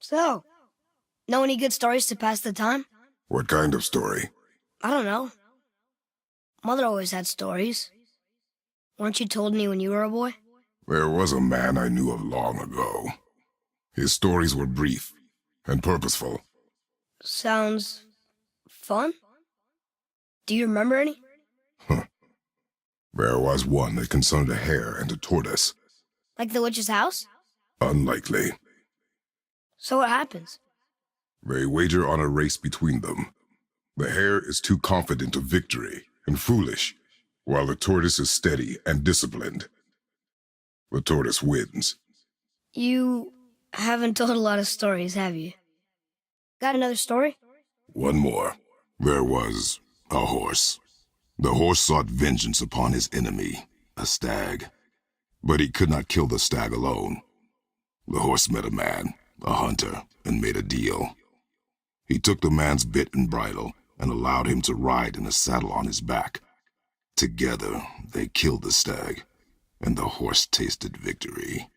So, know any good stories to pass the time? What kind of story? I don't know. Mother always had stories. Weren't you told any when you were a boy? There was a man I knew of long ago. His stories were brief and purposeful. Sounds fun. Do you remember any? There was one that concerned a hare and a tortoise. Like the witch's house? Unlikely. So what happens? They wager on a race between them. The hare is too confident of victory and foolish, while the tortoise is steady and disciplined. The tortoise wins. You haven't told a lot of stories, have you? Got another story? One more. There was a horse. The horse sought vengeance upon his enemy, a stag. But he could not kill the stag alone. The horse met a man, a hunter, and made a deal. He took the man's bit and bridle and allowed him to ride in a saddle on his back. Together, they killed the stag, and the horse tasted victory.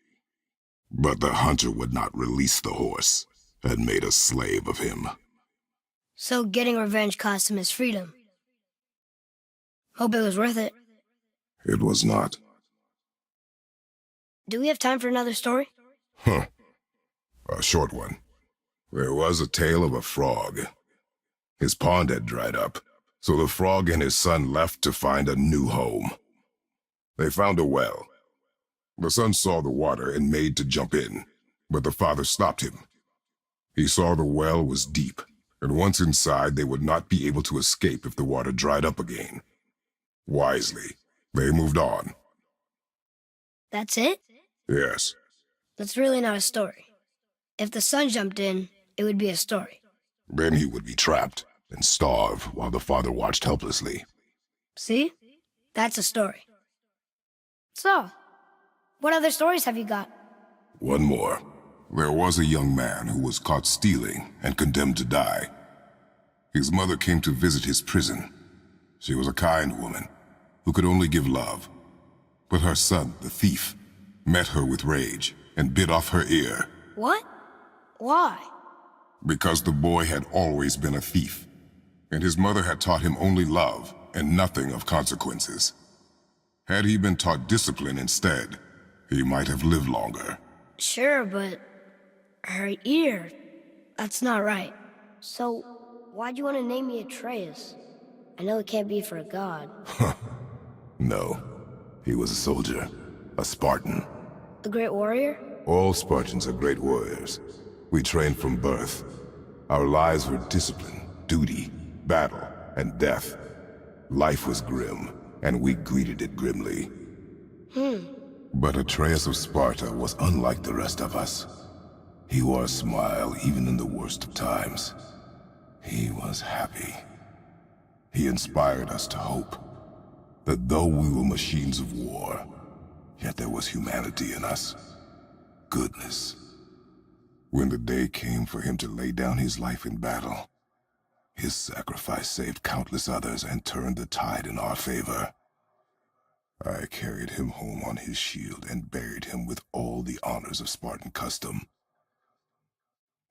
But the hunter would not release the horse and made a slave of him. So getting revenge cost him his freedom. Hope it was worth it. It was not. Do we have time for another story? A short one. There was a tale of a frog. His pond had dried up, so the frog and his son left to find a new home. They found a well. The son saw the water and made to jump in, but the father stopped him. He saw the well was deep, and once inside they would not be able to escape if the water dried up again. Wisely, they moved on. That's it? Yes. That's really not a story. If the son jumped in, it would be a story. Then he would be trapped and starve while the father watched helplessly. See? That's a story. So, what other stories have you got? One more. There was a young man who was caught stealing and condemned to die. His mother came to visit his prison. She was a kind woman who could only give love. But her son, the thief, met her with rage and bit off her ear. What? Why? Because the boy had always been a thief, and his mother had taught him only love and nothing of consequences. Had he been taught discipline instead, he might have lived longer. Sure, but her ear, that's not right. So, why'd you want to name me Atreus? I know it can't be for a god. No, he was a soldier, a Spartan. A great warrior? All Spartans are great warriors. We trained from birth. Our lives were discipline, duty, battle, and death. Life was grim, and we greeted it grimly. But Atreus of Sparta was unlike the rest of us. He wore a smile even in the worst of times. He was happy. He inspired us to hope that though we were machines of war, yet there was humanity in us. Goodness. When the day came for him to lay down his life in battle, his sacrifice saved countless others and turned the tide in our favor. I carried him home on his shield and buried him with all the honors of Spartan custom.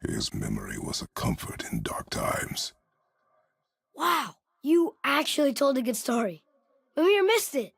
His memory was a comfort in dark times. Wow, you actually told a good story. Mimir missed it.